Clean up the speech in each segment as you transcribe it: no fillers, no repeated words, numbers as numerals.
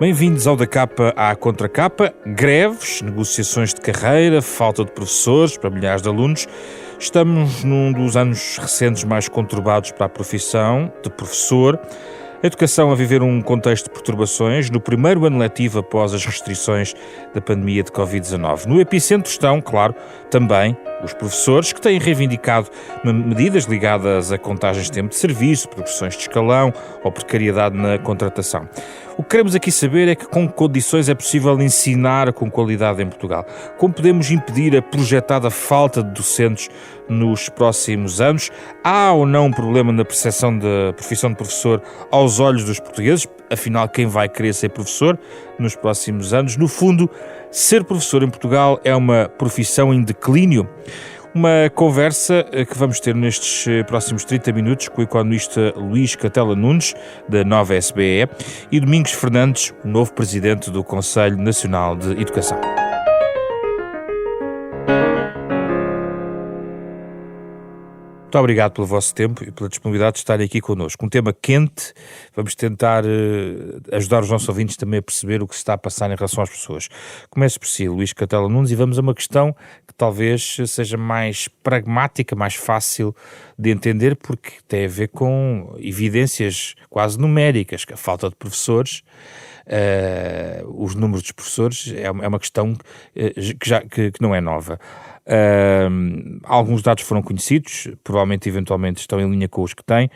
Bem-vindos ao Da Capa à Contracapa. Greves, negociações de carreira, falta de professores para milhares de alunos. Estamos num dos anos recentes mais conturbados para a profissão de professor. A educação a viver um contexto de perturbações no primeiro ano letivo após as restrições da pandemia de Covid-19. No epicentro estão, claro, também os professores que têm reivindicado medidas ligadas a contagens de tempo de serviço, progressões de escalão ou precariedade na contratação. O que queremos aqui saber é que com condições é possível ensinar com qualidade em Portugal. Como podemos impedir a projetada falta de docentes nos próximos anos? Há ou não um problema na percepção da profissão de professor aos olhos dos portugueses? Afinal, quem vai querer ser professor nos próximos anos? No fundo, ser professor em Portugal é uma profissão em declínio? Uma conversa que vamos ter nestes próximos 30 minutos com o economista Luís Catela Nunes, da Nova SBE, e Domingos Fernandes, o novo presidente do Conselho Nacional de Educação. Muito obrigado pelo vosso tempo e pela disponibilidade de estarem aqui connosco. Um tema quente, vamos tentar ajudar os nossos ouvintes também a perceber o que se está a passar em relação às pessoas. Começo por si, Luís Catela Nunes, e vamos a uma questão que talvez seja mais pragmática, mais fácil de entender, porque tem a ver com evidências quase numéricas, que a falta de professores, os números dos professores, é uma questão que não é nova. Alguns dados foram conhecidos, provavelmente eventualmente estão em linha com os que têm.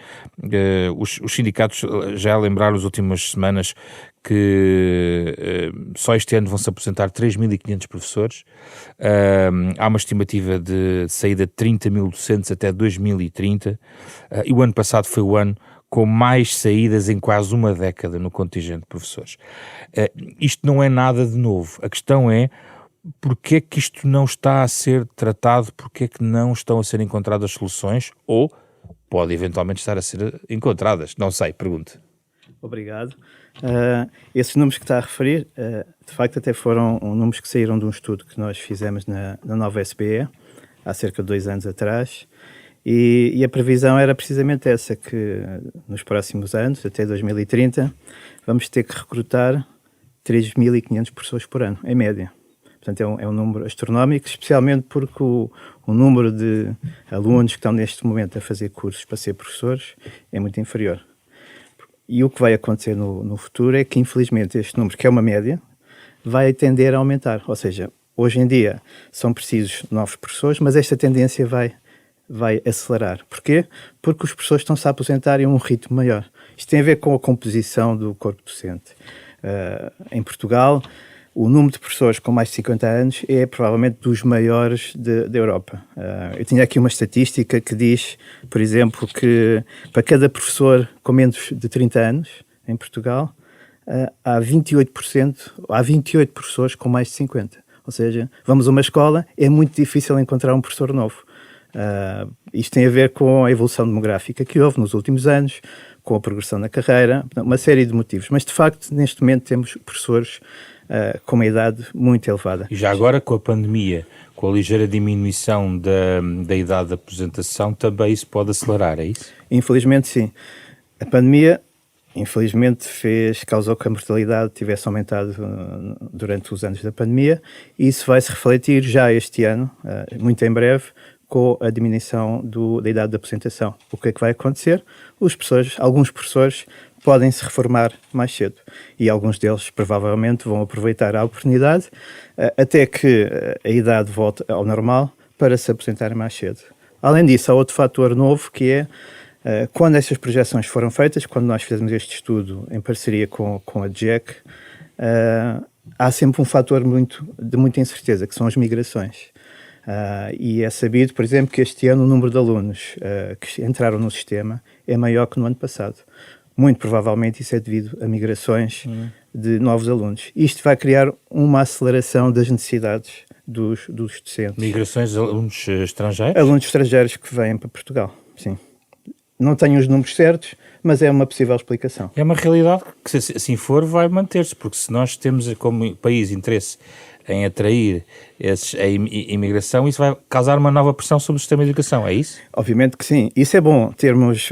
Os sindicatos já lembraram nas últimas semanas que só este ano vão-se apresentar 3.500 professores. Há uma estimativa de saída de 30 mil docentes até 2030, e o ano passado foi o ano com mais saídas em quase uma década no contingente de professores. Isto não é nada de novo. A questão é: porque é que isto não está a ser tratado? Porque é que não estão a ser encontradas soluções? Ou pode eventualmente estar a ser encontradas? Não sei, pergunto. Obrigado. Esses números que está a referir, de facto até foram números que saíram de um estudo que nós fizemos na Nova SBE, há cerca de 2 anos atrás, e a previsão era precisamente essa, que nos próximos anos, até 2030, vamos ter que recrutar 3.500 professores por ano, em média. Portanto, é um número astronómico, especialmente porque o número de alunos que estão neste momento a fazer cursos para ser professores é muito inferior. E o que vai acontecer no futuro é que, infelizmente, este número, que é uma média, vai tender a aumentar. Ou seja, hoje em dia são precisos novos professores, mas esta tendência vai acelerar. Porquê? Porque os professores estão-se a aposentar em um ritmo maior. Isto tem a ver com a composição do corpo docente. Em Portugal, o número de professores com mais de 50 anos é provavelmente dos maiores da Europa. Eu tinha aqui uma estatística que diz, por exemplo, que para cada professor com menos de 30 anos, em Portugal, há 28 professores com mais de 50. Ou seja, vamos a uma escola, é muito difícil encontrar um professor novo. Isto tem a ver com a evolução demográfica que houve nos últimos anos, com a progressão na carreira, uma série de motivos. Mas, de facto, neste momento temos professores com uma idade muito elevada. E já agora, com a pandemia, com a ligeira diminuição da idade de aposentação, também isso pode acelerar, é isso? Infelizmente, sim. A pandemia, infelizmente, causou que a mortalidade tivesse aumentado durante os anos da pandemia, e isso vai se refletir já este ano, muito em breve, com a diminuição da idade de aposentação. O que é que vai acontecer? Alguns professores podem se reformar mais cedo, e alguns deles provavelmente vão aproveitar a oportunidade até que a idade volte ao normal para se aposentarem mais cedo. Além disso, há outro fator novo, que é quando estas projeções foram feitas, quando nós fizemos este estudo em parceria com a DGEC, há sempre um fator de muita incerteza, que são as migrações. E é sabido, por exemplo, que este ano o número de alunos que entraram no sistema é maior que no ano passado. Muito provavelmente isso é devido a migrações de novos alunos. Isto vai criar uma aceleração das necessidades dos docentes. Migrações de alunos estrangeiros? Alunos estrangeiros que vêm para Portugal, sim. Não tenho os números certos, mas é uma possível explicação. É uma realidade que, se assim for, vai manter-se, porque se nós temos como país interesse em atrair a imigração, isso vai causar uma nova pressão sobre o sistema de educação, é isso? Obviamente que sim. Isso é bom, termos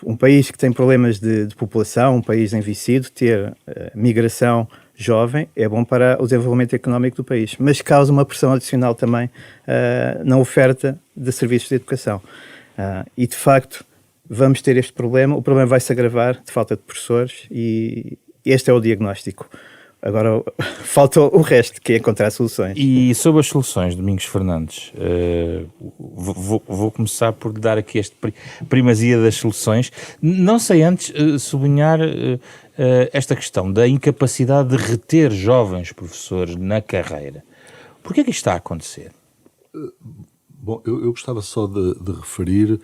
um país que tem problemas de população, um país envelhecido, ter migração jovem, é bom para o desenvolvimento económico do país, mas causa uma pressão adicional também na oferta de serviços de educação. E, de facto, vamos ter este problema, o problema vai se agravar de falta de professores e este é o diagnóstico. Agora falta o resto, que é encontrar soluções. E sobre as soluções, Domingos Fernandes, vou começar por dar aqui esta primazia das soluções. Não sei antes sublinhar esta questão da incapacidade de reter jovens professores na carreira. Porquê é que isto está a acontecer? Bom, eu gostava só de referir,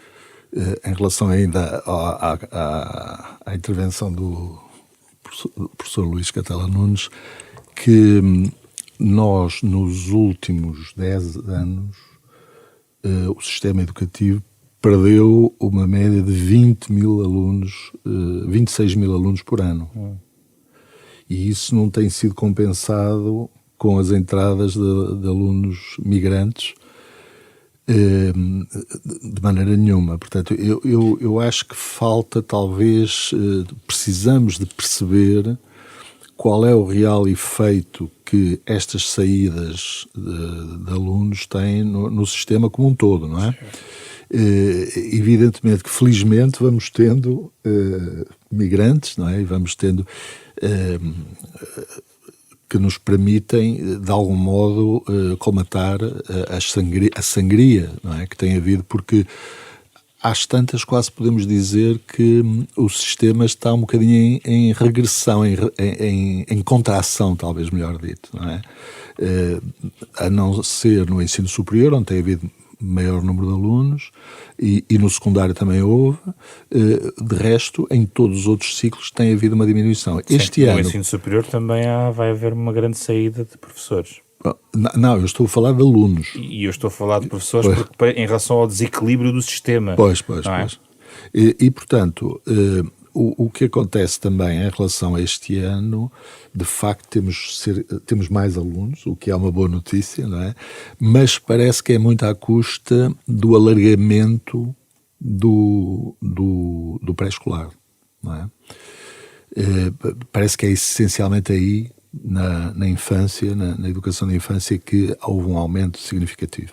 em relação ainda à intervenção do professor Luís Catela Nunes, que nós, nos últimos 10 anos, o sistema educativo perdeu uma média de 20 mil alunos, 26 mil alunos por ano. E isso não tem sido compensado com as entradas de alunos migrantes, de maneira nenhuma. Portanto, eu acho que falta, talvez, precisamos de perceber qual é o real efeito que estas saídas de alunos têm no sistema como um todo, não é? Evidentemente que, felizmente, vamos tendo migrantes, não é? E vamos tendo que nos permitem, de algum modo, colmatar a sangria, não é? Que tem havido, porque às tantas quase podemos dizer que o sistema está um bocadinho em regressão, em contração, talvez melhor dito, não é? A não ser no ensino superior, onde tem havido maior número de alunos, e no secundário também houve. De resto, em todos os outros ciclos tem havido uma diminuição. Sim, este ano... No ensino superior também vai haver uma grande saída de professores. Não, eu estou a falar de alunos. E eu estou a falar de professores porque, em relação ao desequilíbrio do sistema. Pois. É? E, portanto, o que acontece também em relação a este ano, de facto temos mais alunos, o que é uma boa notícia, não é? Mas parece que é muito à custa do alargamento do pré-escolar, não é? Parece que é essencialmente aí, na infância, na educação da infância, que houve um aumento significativo.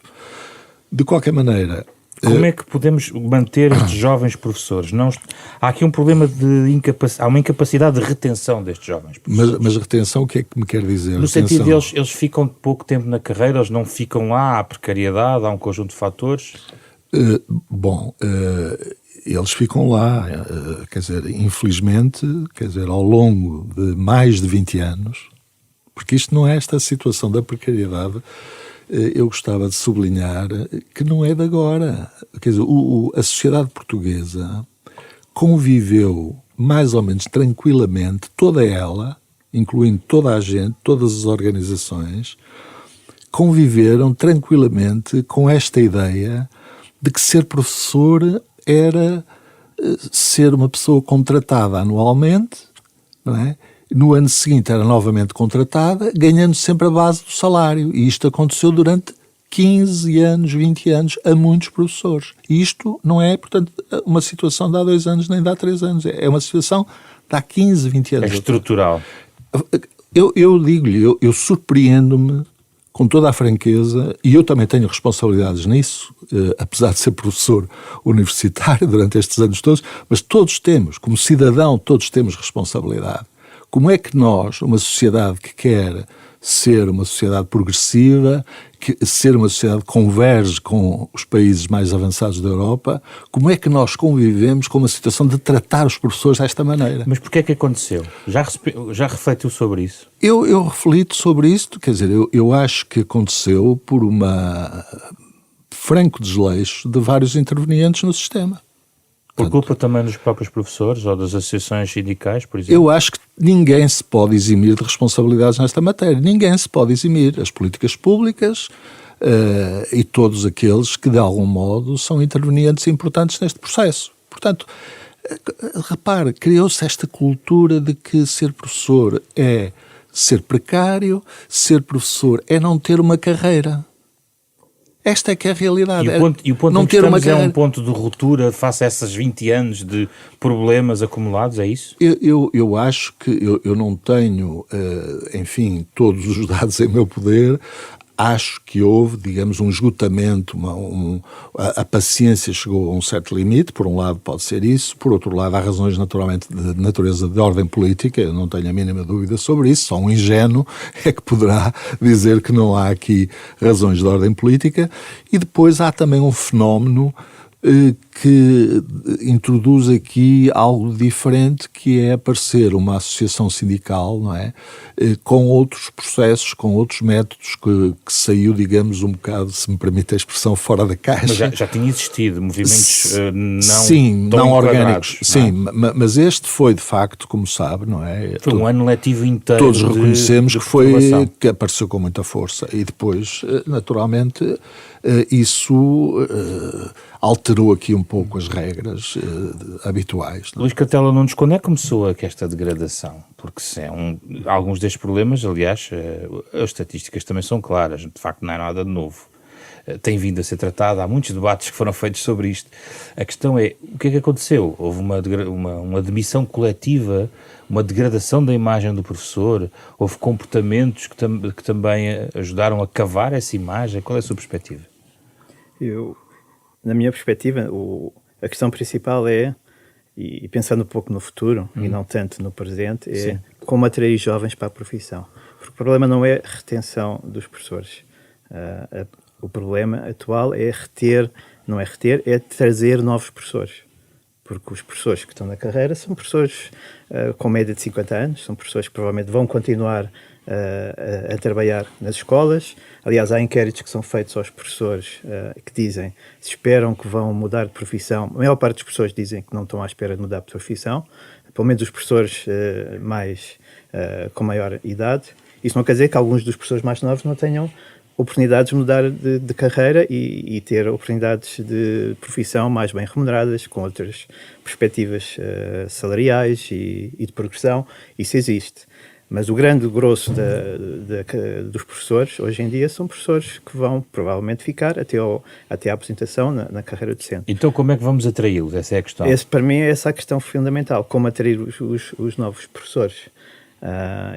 De qualquer maneira... Como é que podemos manter estes jovens professores? Há aqui um problema há uma incapacidade de retenção destes jovens professores. Mas retenção, o que é que me quer dizer? No sentido de eles ficam pouco tempo na carreira, eles não ficam lá, há precariedade, há um conjunto de fatores? Eles ficam lá, quer dizer, infelizmente, ao longo de mais de 20 anos, porque isto não é esta situação da precariedade, eu gostava de sublinhar que não é de agora. Quer dizer, a sociedade portuguesa conviveu mais ou menos tranquilamente, toda ela, incluindo toda a gente, todas as organizações, conviveram tranquilamente com esta ideia de que ser professor era ser uma pessoa contratada anualmente, não é? No ano seguinte era novamente contratada, ganhando sempre a base do salário. E isto aconteceu durante 15 anos, 20 anos, a muitos professores. E isto não é, portanto, uma situação de há 2 anos nem de há 3 anos. É uma situação de há 15, 20 anos. É estrutural. Eu digo-lhe, eu surpreendo-me com toda a franqueza, e eu também tenho responsabilidades nisso, apesar de ser professor universitário durante estes anos todos, mas todos temos, como cidadão, todos temos responsabilidade. Como é que nós, uma sociedade que quer ser uma sociedade progressiva, ser uma sociedade que converge com os países mais avançados da Europa, como é que nós convivemos com uma situação de tratar os professores desta maneira? Mas porquê é que aconteceu? Já refletiu sobre isso? Eu reflito sobre isso, quer dizer, eu acho que aconteceu por uma franco desleixo de vários intervenientes no sistema. Por culpa também dos próprios professores ou das associações sindicais, por exemplo? Eu acho que ninguém se pode eximir de responsabilidades nesta matéria. Ninguém se pode eximir. As políticas públicas e todos aqueles que, de algum modo, são intervenientes importantes neste processo. Portanto, repare, criou-se esta cultura de que ser professor é ser precário, ser professor é não ter uma carreira. Esta é que é a realidade. E o ponto não em que ter uma estamos é carreira. um ponto de ruptura face a esses 20 anos de problemas acumulados, é isso? Eu acho que eu não tenho, enfim, todos os dados em meu poder. Acho que houve, digamos, um esgotamento, a paciência chegou a um certo limite. Por um lado pode ser isso, por outro lado há razões naturalmente de natureza de ordem política, eu não tenho a mínima dúvida sobre isso, só um ingênuo é que poderá dizer que não há aqui razões de ordem política. E depois há também um fenómeno que introduz aqui algo diferente, que é aparecer uma associação sindical, não é? Com outros processos, com outros métodos, que saiu, digamos, um bocado, se me permite a expressão, fora da caixa. Mas já tinha existido movimentos não orgânicos. Não é? Sim, mas este foi, de facto, como sabe, não é? Foi um ano letivo inteiro. Todos reconhecemos de que apareceu com muita força. E depois, naturalmente, isso alterou aqui um pouco as regras habituais. Não é? Luís Catela Nunes, quando é que começou esta degradação? Porque alguns destes problemas, aliás, as estatísticas também são claras, de facto não é nada de novo. Tem vindo a ser tratado, há muitos debates que foram feitos sobre isto. A questão é, o que é que aconteceu? Houve uma demissão coletiva, uma degradação da imagem do professor, houve comportamentos que também ajudaram a cavar essa imagem? Qual é a sua perspectiva? Na minha perspectiva, a questão principal é, e pensando um pouco no futuro e não tanto no presente, é Sim. como atrair jovens para a profissão. Porque o problema não é a retenção dos professores. O problema atual é é trazer novos professores. Porque os professores que estão na carreira são professores com média de 50 anos, são professores que provavelmente vão continuar a trabalhar nas escolas. Aliás, há inquéritos que são feitos aos professores que dizem, se esperam que vão mudar de profissão. A maior parte dos professores dizem que não estão à espera de mudar de profissão, pelo menos os professores com maior idade. Isso não quer dizer que alguns dos professores mais novos não tenham oportunidades de mudar de carreira e ter oportunidades de profissão mais bem remuneradas, com outras perspectivas salariais e de progressão. Isso existe. Mas o grande grosso dos professores, hoje em dia, são professores que vão provavelmente ficar até à aposentação na carreira docente. Então como é que vamos atraí-los? Essa é a questão. Para mim, é essa a questão fundamental, como atrair os novos professores.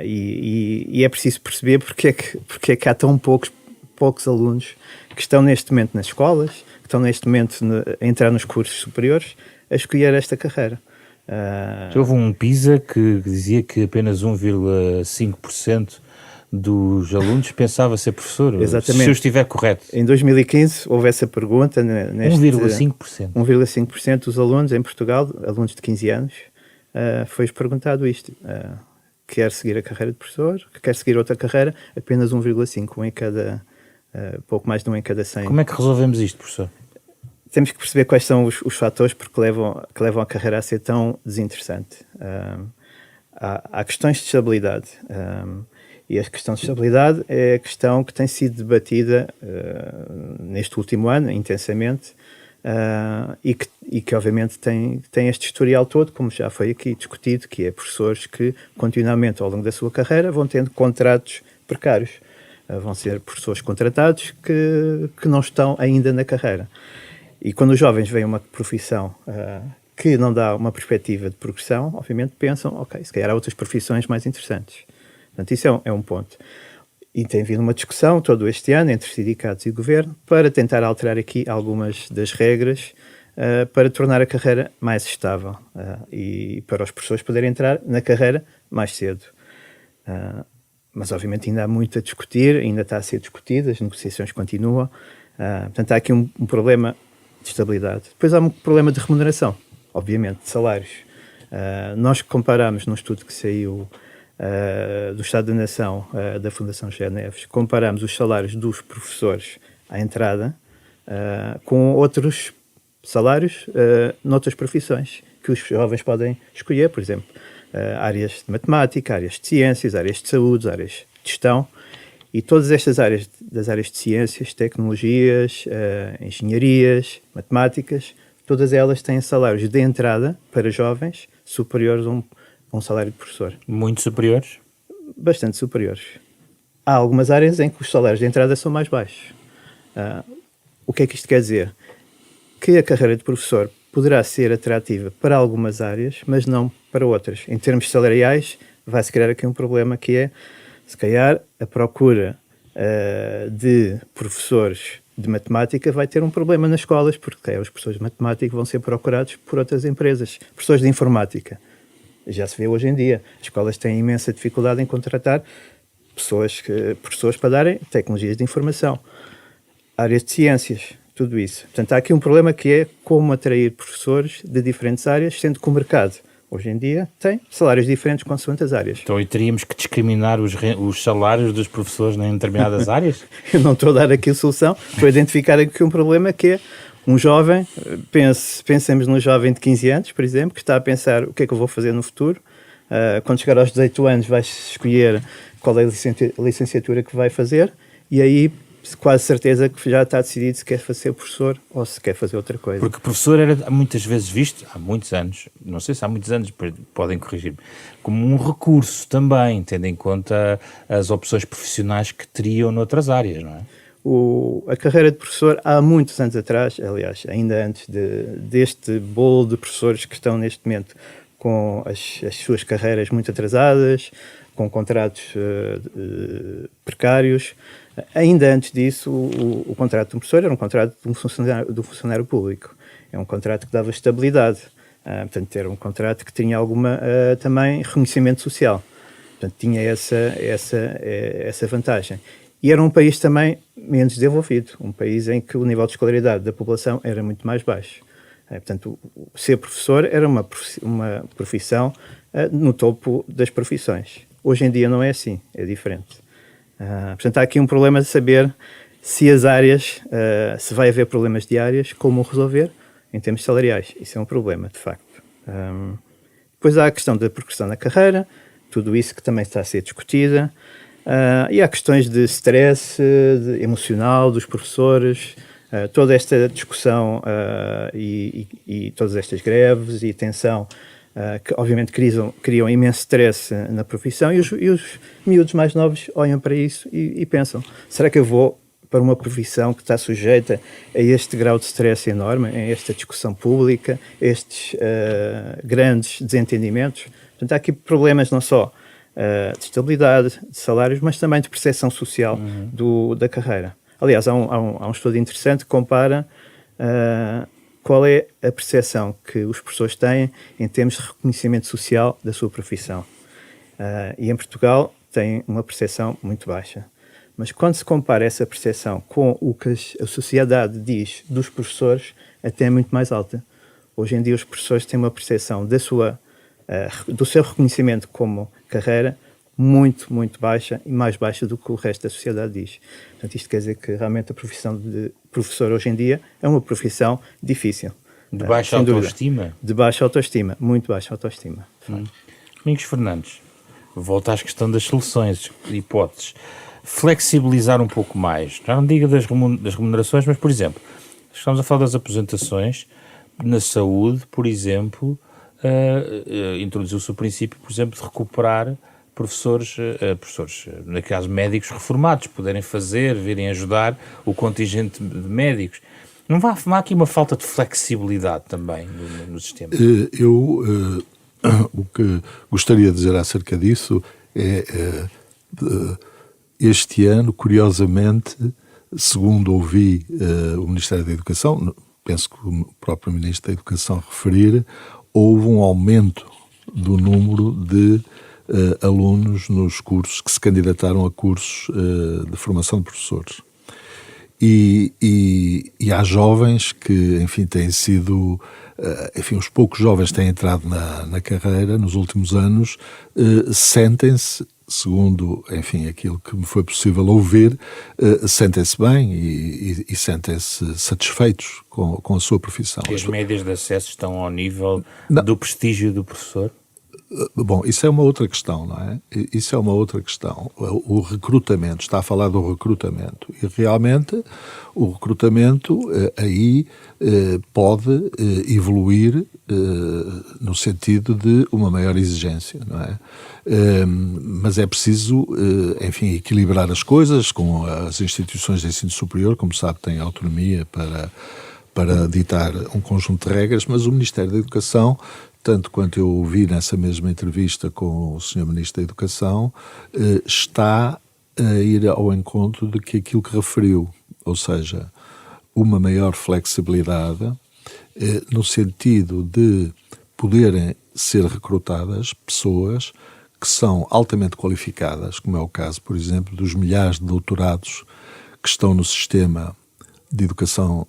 E é preciso perceber porque é que há tão poucos alunos que estão neste momento nas escolas, que estão neste momento a entrar nos cursos superiores, a escolher esta carreira. Houve um PISA que dizia que apenas 1,5% dos alunos pensava ser professor. Exatamente. Se eu estiver correto. Em 2015 houve essa pergunta. 1,5%. 1,5% dos alunos em Portugal, alunos de 15 anos, foi-lhes perguntado isto. Quer seguir a carreira de professor, quer seguir outra carreira, apenas 1,5%, pouco mais de 1 em cada 100. Como é que resolvemos isto, professor? Temos que perceber quais são os fatores que levam a carreira a ser tão desinteressante. Há questões de estabilidade. E a questão de estabilidade é a questão que tem sido debatida neste último ano, intensamente, e que obviamente tem este historial todo, como já foi aqui discutido, que é professores que continuamente ao longo da sua carreira vão tendo contratos precários. Vão ser professores contratados que não estão ainda na carreira. E quando os jovens veem uma profissão que não dá uma perspectiva de progressão, obviamente pensam, ok, se calhar há outras profissões mais interessantes. Portanto, isso é um ponto. E tem havido uma discussão todo este ano entre sindicatos e governo para tentar alterar aqui algumas das regras para tornar a carreira mais estável e para os professores poderem entrar na carreira mais cedo. Mas, obviamente, ainda há muito a discutir, ainda está a ser discutido, as negociações continuam. Portanto, há aqui um problema de estabilidade. Depois há um problema de remuneração, obviamente, de salários. Nós comparamos num estudo que saiu do Estado da Nação, da Fundação José Neves, comparamos os salários dos professores à entrada com outros salários noutras profissões que os jovens podem escolher, por exemplo, áreas de matemática, áreas de ciências, áreas de saúde, áreas de gestão. E todas estas áreas de ciências, tecnologias, engenharias, matemáticas, todas elas têm salários de entrada para jovens superiores a um salário de professor. Muito superiores? Bastante superiores. Há algumas áreas em que os salários de entrada são mais baixos. O que é que isto quer dizer? Que a carreira de professor poderá ser atrativa para algumas áreas, mas não para outras. Em termos salariais, vai-se criar aqui um problema que é, se calhar, a procura de professores de matemática vai ter um problema nas escolas, porque os professores de matemática vão ser procurados por outras empresas. Professores de informática. Já se vê hoje em dia. As escolas têm imensa dificuldade em contratar professores para darem tecnologias de informação. Áreas de ciências, tudo isso. Portanto, há aqui um problema que é como atrair professores de diferentes áreas, sendo que o mercado, hoje em dia, tem salários diferentes consoante as áreas. Então, e teríamos que discriminar os salários dos professores em determinadas áreas? Eu não estou a dar aqui a solução, estou a identificar aqui um problema que é um jovem, pensemos num jovem de 15 anos, por exemplo, que está a pensar o que é que eu vou fazer no futuro. Quando chegar aos 18 anos vai escolher qual é a licenciatura que vai fazer e aí quase certeza que já está decidido se quer fazer professor ou se quer fazer outra coisa. Porque professor era muitas vezes visto, há muitos anos, não sei se há muitos anos, podem corrigir-me, como um recurso também, tendo em conta as opções profissionais que teriam noutras áreas, não é? A carreira de professor, há muitos anos atrás, aliás, ainda antes deste bolo de professores que estão neste momento com as suas carreiras muito atrasadas, com contratos precários, ainda antes disso, o contrato de um professor era um contrato de um funcionário público. É um contrato que dava estabilidade. Portanto, era um contrato que tinha alguma também reconhecimento social. Portanto, tinha essa vantagem. E era um país também menos desenvolvido, um país em que o nível de escolaridade da população era muito mais baixo. Portanto, ser professor era uma profissão no topo das profissões. Hoje em dia não é assim, é diferente. Portanto, há aqui um problema de saber se as áreas, se vai haver problemas de áreas, como resolver em termos salariais. Isso é um problema, de facto. Depois há a questão da progressão na carreira, tudo isso que também está a ser discutida. E há questões de stress emocional dos professores, toda esta discussão e todas estas greves e tensão que obviamente criam imenso stress na profissão e os miúdos mais novos olham para isso e pensam, será que eu vou para uma profissão que está sujeita a este grau de stress enorme, a esta discussão pública, estes grandes desentendimentos? Portanto, há aqui problemas não só de estabilidade, de salários, mas também de percepção social da carreira. Aliás, há um estudo interessante que compara qual é a percepção que os professores têm em termos de reconhecimento social da sua profissão. E em Portugal tem uma percepção muito baixa. Mas quando se compara essa percepção com o que a sociedade diz dos professores, até é muito mais alta. Hoje em dia os professores têm uma percepção do seu reconhecimento como carreira muito, muito baixa e mais baixa do que o resto da sociedade diz. Portanto, isto quer dizer que realmente a profissão de professor hoje em dia é uma profissão difícil. De baixa autoestima? De baixa autoestima, muito baixa autoestima. Domingos Fernandes, volta à questão das soluções, hipóteses. Flexibilizar um pouco mais, já não digo das remunerações, mas, por exemplo, estamos a falar das aposentações, na saúde, por exemplo, introduziu-se o princípio, por exemplo, de recuperar professores, no caso médicos reformados, poderem virem ajudar o contingente de médicos. Não há aqui uma falta de flexibilidade também no sistema? O que gostaria de dizer acerca disso é este ano, curiosamente, segundo ouvi o Ministério da Educação, penso que o próprio Ministro da Educação referir, houve um aumento do número de alunos nos cursos que se candidataram a cursos de formação de professores. E há jovens que, enfim, têm sido... Enfim, os poucos jovens que têm entrado na carreira nos últimos anos sentem-se, segundo, enfim, aquilo que me foi possível ouvir, sentem-se bem e sentem-se satisfeitos com a sua profissão. E as médias de acesso estão ao nível do prestígio do professor? Bom, isso é uma outra questão, não é? Isso é uma outra questão. O recrutamento, está a falar do recrutamento. E realmente o recrutamento aí pode evoluir no sentido de uma maior exigência, não é? Mas é preciso, enfim, equilibrar as coisas com as instituições de ensino superior, como sabe, têm autonomia para ditar um conjunto de regras, mas o Ministério da Educação, tanto quanto eu ouvi nessa mesma entrevista com o Sr. Ministro da Educação, está a ir ao encontro de que aquilo que referiu, ou seja, uma maior flexibilidade, no sentido de poderem ser recrutadas pessoas que são altamente qualificadas, como é o caso, por exemplo, dos milhares de doutorados que estão no sistema de educação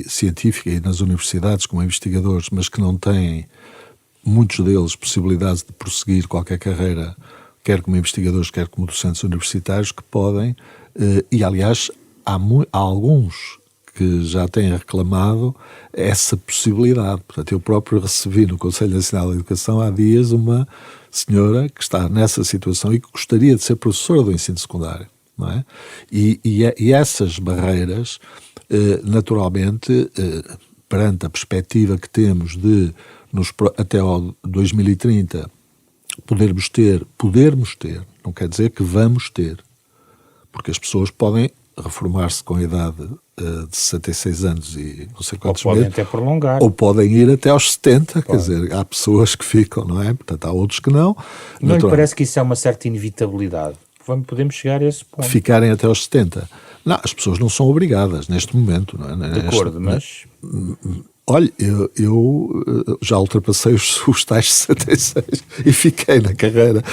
científica e nas universidades como investigadores, mas que não têm, muitos deles, possibilidades de prosseguir qualquer carreira, quer como investigadores, quer como docentes universitários, que podem, e aliás há alguns que já têm reclamado essa possibilidade. Portanto, eu próprio recebi no Conselho Nacional de Educação há dias uma senhora que está nessa situação e que gostaria de ser professora do ensino secundário. Não é? E essas barreiras, naturalmente, perante a perspectiva que temos de, até ao 2030, podermos ter, não quer dizer que vamos ter, porque as pessoas podem reformar-se com a idade de 66 anos e não sei quantos meses. Ou podem até prolongar. Ou podem ir até aos 70, quer dizer, há pessoas que ficam, não é? Portanto, há outros que não. Não lhe parece que isso é uma certa inevitabilidade? Podemos chegar a esse ponto. Ficarem até aos 70. Não, as pessoas não são obrigadas neste momento. Não é? De acordo, mas... Olha, eu já ultrapassei os tais 66 e fiquei na carreira.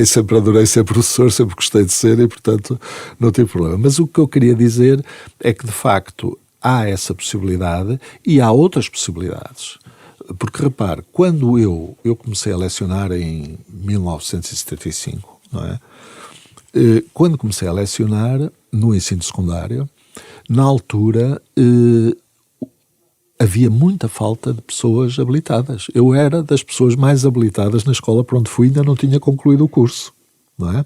Sempre adorei ser professor, sempre gostei de ser e, portanto, não tive problema. Mas o que eu queria dizer é que, de facto, há essa possibilidade e há outras possibilidades. Porque, repare, quando eu comecei a lecionar em 1975, não é? Quando comecei a lecionar no ensino secundário, na altura havia muita falta de pessoas habilitadas. Eu era das pessoas mais habilitadas na escola para onde fui, ainda não tinha concluído o curso, não é?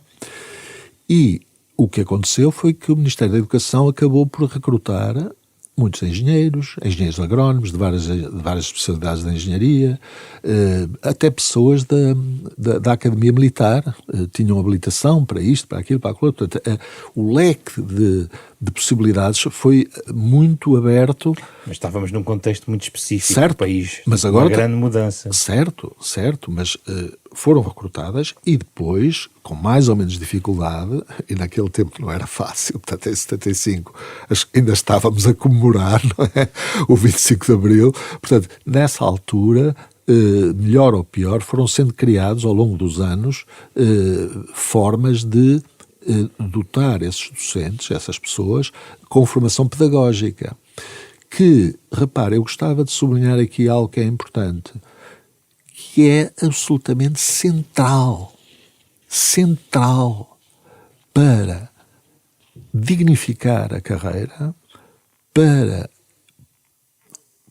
E o que aconteceu foi que o Ministério da Educação acabou por recrutar muitos engenheiros agrónomos de várias especialidades da engenharia, até pessoas da Academia Militar, tinham habilitação para isto, para aquilo, para aquilo. Portanto, o leque de possibilidades foi muito aberto. Mas estávamos num contexto muito específico certo, do país, mas agora uma grande mudança. Certo, mas foram recrutadas e depois, com mais ou menos dificuldade, e naquele tempo não era fácil, portanto em 75 ainda estávamos a comemorar, não é? O 25 de Abril, portanto nessa altura, melhor ou pior, foram sendo criados ao longo dos anos formas de dotar esses docentes, essas pessoas, com formação pedagógica. Que, repare, eu gostava de sublinhar aqui algo que é importante, que é absolutamente central para dignificar a carreira, para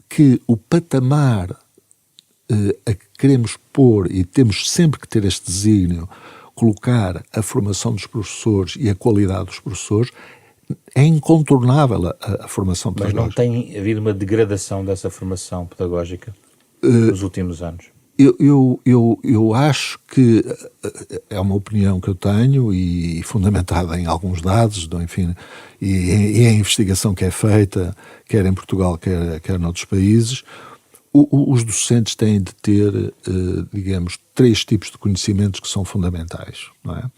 que o patamar a que queremos pôr, e temos sempre que ter este desígnio, colocar a formação dos professores e a qualidade dos professores, é incontornável a formação pedagógica. Mas não tem havido uma degradação dessa formação pedagógica nos últimos anos? Eu acho que é uma opinião que eu tenho e fundamentada em alguns dados, enfim, e a investigação que é feita, quer em Portugal, quer noutros países. Os docentes têm de ter, digamos, 3 tipos de conhecimentos que são fundamentais, não é?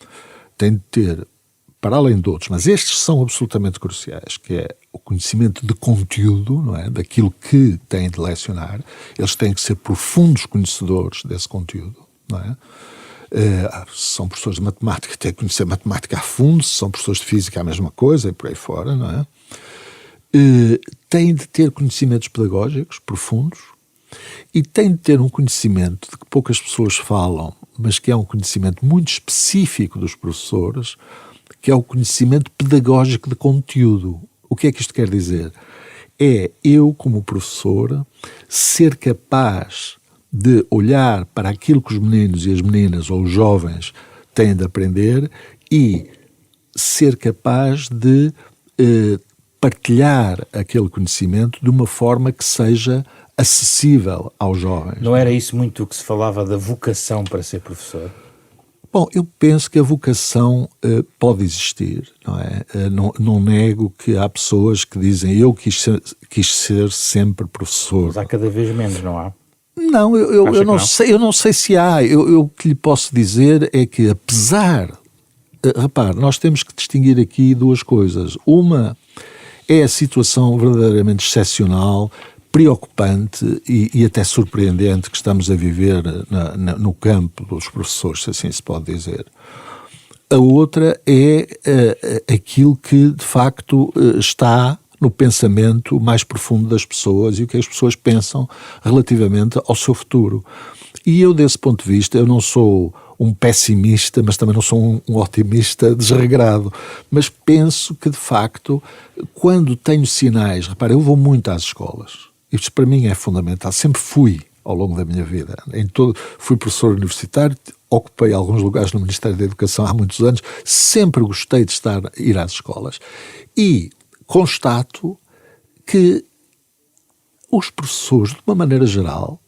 Têm de ter, para além de outros, mas estes são absolutamente cruciais, que é o conhecimento de conteúdo, não é? Daquilo que têm de lecionar. Eles têm que ser profundos conhecedores desse conteúdo, não é? Se são professores de matemática, têm que conhecer matemática a fundo, se são professores de física, a mesma coisa, e por aí fora, não é? Têm de ter conhecimentos pedagógicos profundos e têm de ter um conhecimento de que poucas pessoas falam, mas que é um conhecimento muito específico dos professores, que é o conhecimento pedagógico de conteúdo. O que é que isto quer dizer? É eu, como professor, ser capaz de olhar para aquilo que os meninos e as meninas ou os jovens têm de aprender e ser capaz de partilhar aquele conhecimento de uma forma que seja acessível aos jovens. Não era isso muito o que se falava da vocação para ser professor? Bom, eu penso que a vocação pode existir, não é? Não nego que há pessoas que dizem eu quis ser sempre professor. Mas há cada vez menos, não há? Não, eu não sei se há. O que lhe posso dizer é que apesar... repare, nós temos que distinguir aqui duas coisas. Uma é a situação verdadeiramente excepcional, preocupante e até surpreendente que estamos a viver no campo dos professores, se assim se pode dizer. A outra é aquilo que, de facto, está no pensamento mais profundo das pessoas e o que as pessoas pensam relativamente ao seu futuro. E eu, desse ponto de vista, eu não sou um pessimista, mas também não sou um otimista desregrado. Mas penso que, de facto, quando tenho sinais... Repara, eu vou muito às escolas. Isto para mim é fundamental. Sempre fui ao longo da minha vida. Fui professor universitário, ocupei alguns lugares no Ministério da Educação há muitos anos. Sempre gostei de ir às escolas. E constato que os professores, de uma maneira geral,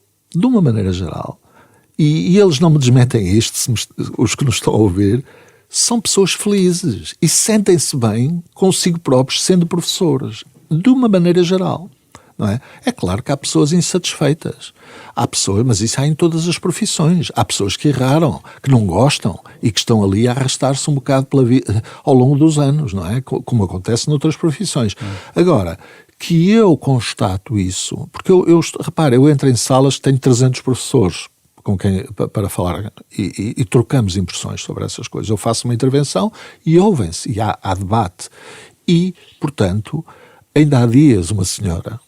e eles não me desmentem isto, os que nos estão a ouvir, são pessoas felizes e sentem-se bem consigo próprios sendo professores, de uma maneira geral. Não é? É claro que há pessoas insatisfeitas. Há pessoas, mas isso há em todas as profissões. Há pessoas que erraram, que não gostam e que estão ali a arrastar-se um bocado ao longo dos anos, não é? Como acontece noutras profissões. Agora, que eu constato isso, porque repare, eu entro em salas que tenho 300 professores com quem, para falar e trocamos impressões sobre essas coisas. Eu faço uma intervenção e ouvem-se, e há debate. E, portanto, ainda há dias uma senhora,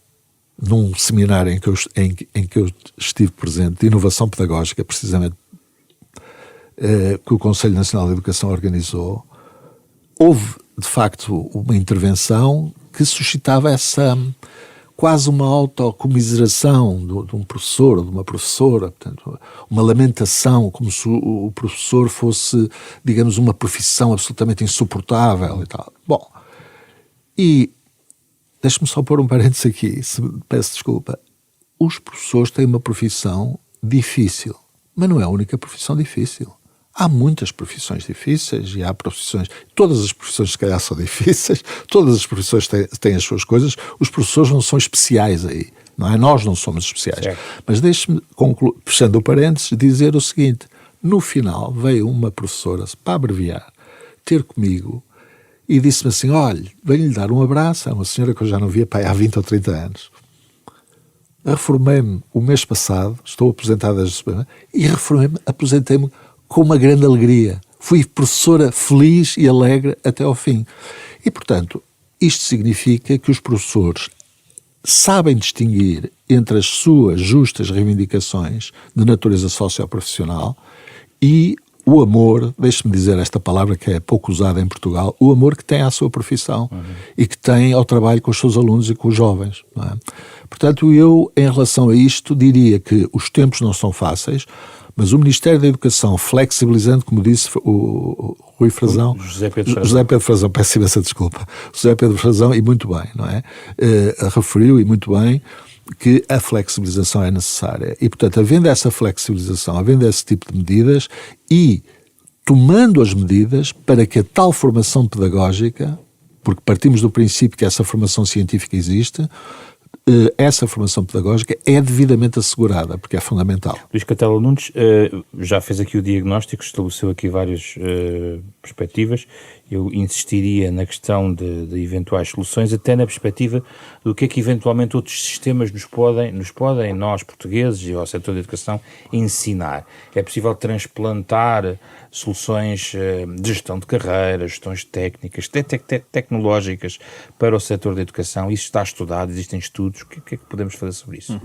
num seminário em que eu estive presente, de inovação pedagógica, precisamente, que o Conselho Nacional de Educação organizou, houve, de facto, uma intervenção que suscitava quase uma autocomiseração de um professor ou de uma professora, portanto, uma lamentação, como se o professor fosse, digamos, uma profissão absolutamente insuportável e tal. Bom, e deixe-me só pôr um parênteses aqui, peço desculpa. Os professores têm uma profissão difícil, mas não é a única profissão difícil. Há muitas profissões difíceis e há profissões... Todas as profissões, se calhar, são difíceis, todas as profissões têm as suas coisas. Os professores não são especiais aí, não é? Nós não somos especiais. Certo. Mas deixe-me, fechando o parênteses, dizer o seguinte. No final, veio uma professora, para abreviar, ter comigo e disse-me assim, olha, venho-lhe dar um abraço. É uma senhora que eu já não via há 20 ou 30 anos. Reformei-me o mês passado, estou aposentado desde o semana, e aposentei-me com uma grande alegria. Fui professora feliz e alegre até ao fim. E, portanto, isto significa que os professores sabem distinguir entre as suas justas reivindicações de natureza socioprofissional e o amor, deixe-me dizer esta palavra que é pouco usada em Portugal, o amor que tem à sua profissão e que tem ao trabalho com os seus alunos e com os jovens. Não é? Portanto, eu, em relação a isto, diria que os tempos não são fáceis, mas o Ministério da Educação, flexibilizando, como disse o Rui Frazão... José Pedro Frazão, peço imensa desculpa. José Pedro Frazão, e muito bem, não é? Referiu, e muito bem, que a flexibilização é necessária. E, portanto, havendo essa flexibilização, havendo esse tipo de medidas e tomando as medidas para que a tal formação pedagógica, porque partimos do princípio que essa formação científica existe, essa formação pedagógica é devidamente assegurada, porque é fundamental. Luís Catela Nunes já fez aqui o diagnóstico, estabeleceu aqui várias perspectivas. Eu insistiria na questão de eventuais soluções, até na perspectiva do que é que eventualmente outros sistemas nos podem, nós portugueses e ao setor da educação, ensinar. É possível transplantar soluções de gestão de carreiras, gestões técnicas, tecnológicas para o setor da educação. Isso está estudado, existem estudos. O que é que podemos fazer sobre isso?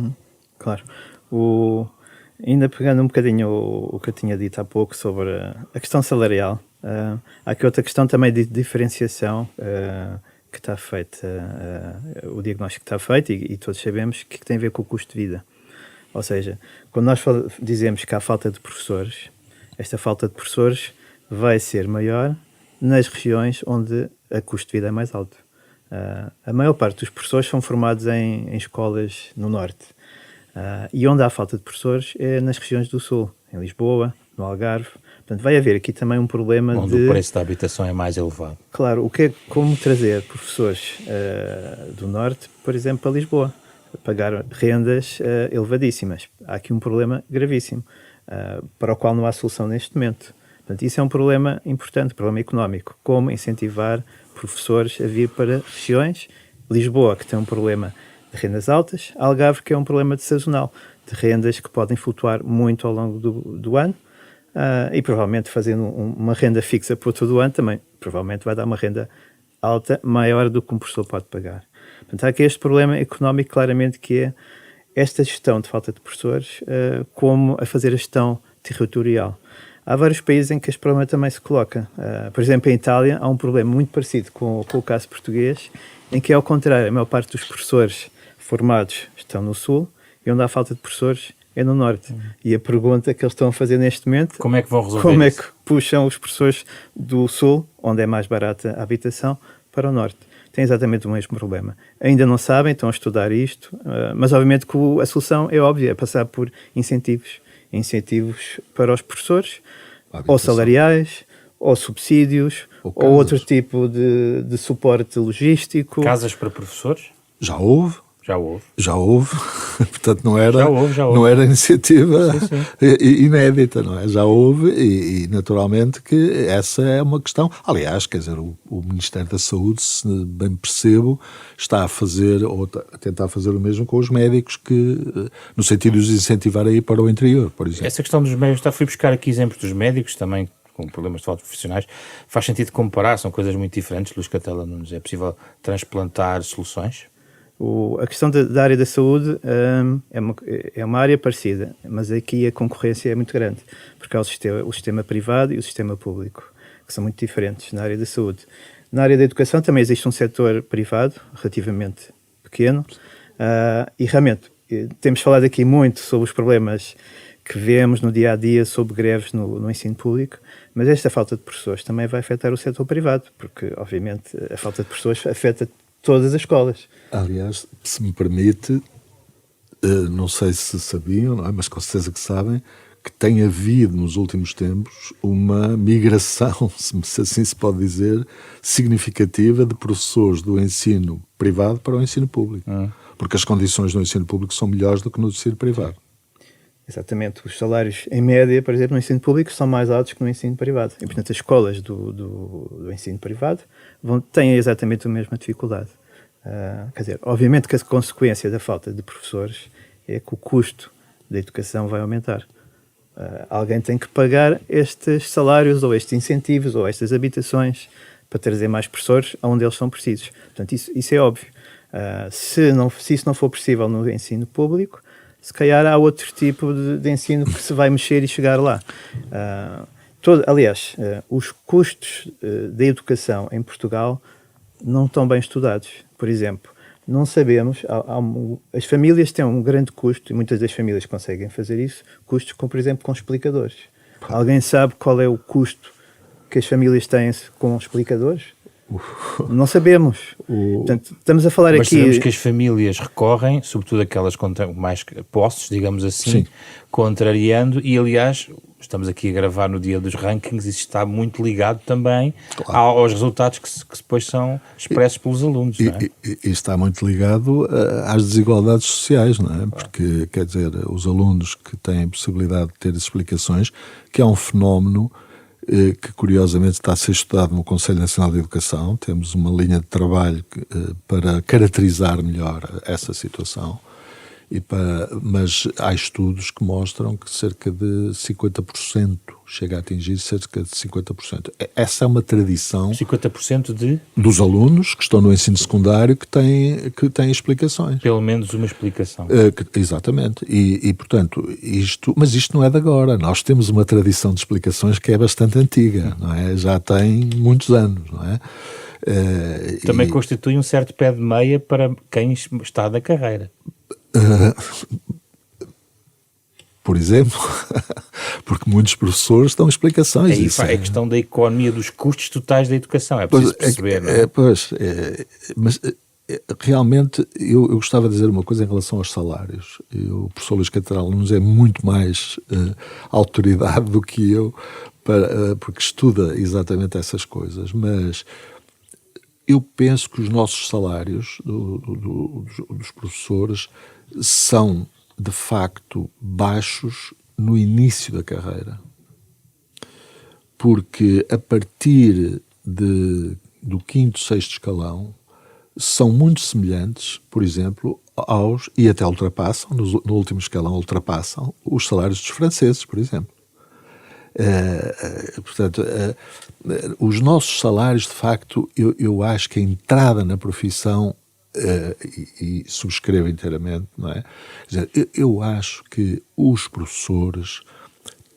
Claro. Ainda pegando um bocadinho o que eu tinha dito há pouco sobre a questão salarial, há aqui outra questão também de diferenciação que está feita, o diagnóstico que está feito e todos sabemos que tem a ver com o custo de vida. Ou seja, quando nós dizemos que há falta de professores, esta falta de professores vai ser maior nas regiões onde a custo de vida é mais alto. A maior parte dos professores são formados em escolas no norte. E onde há falta de professores é nas regiões do sul, em Lisboa, no Algarve. Portanto, vai haver aqui também um problema onde o preço da habitação é mais elevado. Claro, como trazer professores do norte, por exemplo, para Lisboa, pagar rendas elevadíssimas. Há aqui um problema gravíssimo, para o qual não há solução neste momento. Portanto, isso é um problema importante, problema económico. Como incentivar professores a vir para regiões? Lisboa, que tem um problema de rendas altas, Algarve, que é um problema de sazonal, de rendas que podem flutuar muito ao longo do ano, e provavelmente fazendo uma renda fixa por todo o ano também, provavelmente vai dar uma renda alta, maior do que um professor pode pagar. Portanto, há aqui este problema económico, claramente, que é esta gestão de falta de professores, como a fazer a gestão territorial. Há vários países em que este problema também se coloca. Por exemplo, em Itália há um problema muito parecido com o caso português, em que, ao contrário, a maior parte dos professores formados estão no sul e onde há falta de professores é no norte. E a pergunta que eles estão a fazer neste momento... Como é que vão resolver Como isso? é que puxam os professores do sul, onde é mais barata a habitação, para o norte? Tem exatamente o mesmo problema. Ainda não sabem, estão a estudar isto, mas obviamente que a solução é óbvia, é passar por incentivos. Incentivos para os professores, ou salariais, ou subsídios, ou outro tipo de suporte logístico. Casas para professores? Já houve. Já houve. Portanto, não era, Já houve. Não era iniciativa Sim. inédita, não é? Já houve e naturalmente que essa é uma questão. Aliás, quer dizer, o Ministério da Saúde, se bem percebo, está a fazer ou a tentar fazer o mesmo com os médicos, no sentido de os incentivar a ir para o interior, por exemplo. Essa questão dos médicos, fui buscar aqui exemplos dos médicos também, com problemas de falta de profissionais. Faz sentido comparar, são coisas muito diferentes. Luís Catela Nunes, é possível transplantar soluções? A questão da área da saúde é uma área parecida, mas aqui a concorrência é muito grande, porque há o sistema privado e o sistema público, que são muito diferentes na área da saúde. Na área da educação também existe um setor privado, relativamente pequeno, e realmente temos falado aqui muito sobre os problemas que vemos no dia-a-dia sobre greves no ensino público, mas esta falta de professores também vai afetar o setor privado, porque, obviamente, a falta de professores afeta todas as escolas. Aliás, se me permite, não sei se sabiam, não é? Mas com certeza que sabem, que tem havido nos últimos tempos uma migração, se assim se pode dizer, significativa de professores do ensino privado para o ensino público. Porque as condições no ensino público são melhores do que no ensino privado. Exatamente. Os salários, em média, por exemplo, no ensino público são mais altos que no ensino privado. E, portanto, as escolas do ensino privado têm exatamente a mesma dificuldade. Quer dizer, obviamente que a consequência da falta de professores é que o custo da educação vai aumentar. Alguém tem que pagar estes salários, ou estes incentivos, ou estas habitações, para trazer mais professores aonde eles são precisos. Portanto, isso é óbvio. Se isso não for possível no ensino público, se calhar há outro tipo de ensino que se vai mexer e chegar lá. Aliás, os custos da educação em Portugal não estão bem estudados. Por exemplo, não sabemos, as famílias têm um grande custo, e muitas das famílias conseguem fazer isso, custos, por exemplo, com explicadores. Alguém sabe qual é o custo que as famílias têm com explicadores? Não sabemos. Portanto, estamos a falar Mas aqui... sabemos que as famílias recorrem, sobretudo aquelas com mais posses, digamos assim, contrariando, e aliás, estamos aqui a gravar no dia dos rankings, isso está muito ligado também aos resultados que depois são expressos pelos alunos. Não é? E está muito ligado às desigualdades sociais, não é? Porque, quer dizer, os alunos que têm possibilidade de ter explicações, que é um fenómeno que curiosamente está a ser estudado no Conselho Nacional de Educação. Temos uma linha de trabalho para caracterizar melhor essa situação, mas há estudos que mostram que cerca de 50% chega a atingir cerca de 50%. Essa é uma tradição... 50% dos alunos que estão no ensino secundário que têm explicações. Pelo menos uma explicação. Exatamente. E portanto, mas isto não é de agora. Nós temos uma tradição de explicações que é bastante antiga, não é? Já tem muitos anos, não é? Também constitui um certo pé de meia para quem está da carreira. por exemplo, porque muitos professores dão explicações. Aí é a questão da economia dos custos totais da educação, é preciso perceber, não é? Mas realmente eu gostava de dizer uma coisa em relação aos salários. O professor Luís Catedral Nunes é muito mais autoridade do que eu, porque estuda exatamente essas coisas, mas eu penso que os nossos salários dos professores são, de facto, baixos no início da carreira. Porque a partir do quinto, sexto escalão, são muito semelhantes, por exemplo, e até ultrapassam, no último escalão ultrapassam, os salários dos franceses, por exemplo. Portanto, os nossos salários, de facto, eu acho que a entrada na profissão, e subscrevo inteiramente, não é? Quer dizer, eu acho que os professores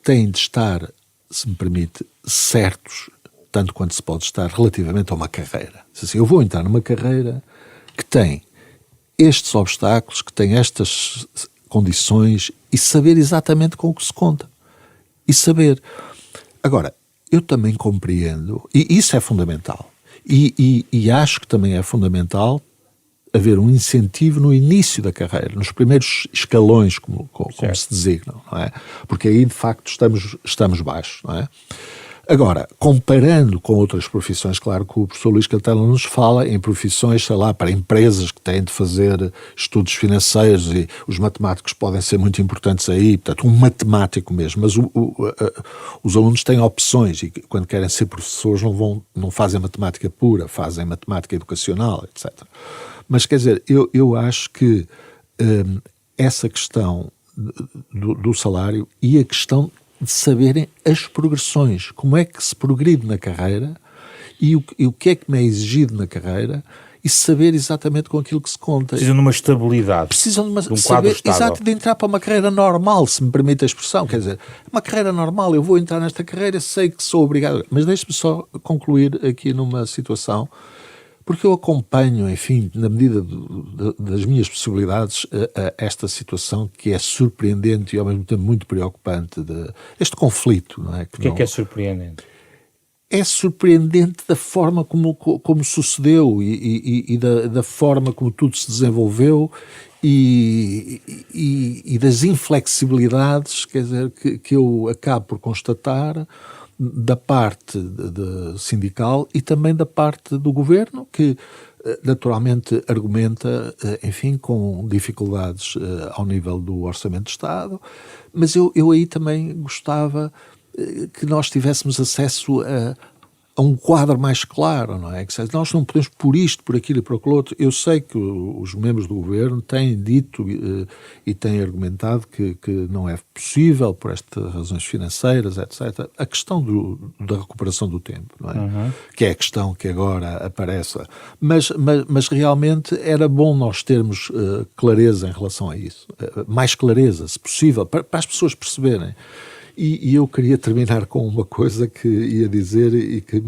têm de estar, se me permite, certos, tanto quanto se pode estar relativamente a uma carreira. Assim, eu vou entrar numa carreira que tem estes obstáculos, que tem estas condições, e saber exatamente com o que se conta. E saber. Agora, eu também compreendo, e isso é fundamental, e acho que também é fundamental haver um incentivo no início da carreira, nos primeiros escalões, como se designam, não é? Porque aí, de facto, estamos baixos, não é? Agora, comparando com outras profissões, claro que o professor Luís Catedral nos fala em profissões, sei lá, para empresas que têm de fazer estudos financeiros, e os matemáticos podem ser muito importantes aí, portanto, um matemático mesmo, mas os alunos têm opções e quando querem ser professores não fazem matemática pura, fazem matemática educacional, etc. Mas, quer dizer, eu acho que essa questão do salário e a questão de saberem as progressões, como é que se progride na carreira e o que é que me é exigido na carreira, e saber exatamente com aquilo que se conta. Precisam de uma estabilidade. Precisam de um quadro estável. Exato, de entrar para uma carreira normal, se me permite a expressão. Quer dizer, uma carreira normal, eu vou entrar nesta carreira, sei que sou obrigado. Mas deixe-me só concluir aqui numa situação, porque eu acompanho, enfim, na medida das minhas possibilidades, esta situação que é surpreendente e ao mesmo tempo muito preocupante, este conflito, não é? Porquê que é surpreendente? É surpreendente da forma como sucedeu e da forma como tudo se desenvolveu e das inflexibilidades, quer dizer, que eu acabo por constatar da parte sindical e também da parte do governo, que naturalmente argumenta, enfim, com dificuldades ao nível do Orçamento de Estado, mas eu aí também gostava que nós tivéssemos acesso a um quadro mais claro, não é? Que nós não podemos por isto, por aquilo e por aquilo outro. Eu sei que os membros do governo têm dito e têm argumentado que não é possível por estas razões financeiras, etc. A questão da recuperação do tempo, não é? Uhum. Que é a questão que agora aparece. Mas realmente era bom nós termos clareza em relação a isso. Mais clareza, se possível, para as pessoas perceberem. E eu queria terminar com uma coisa que ia dizer e que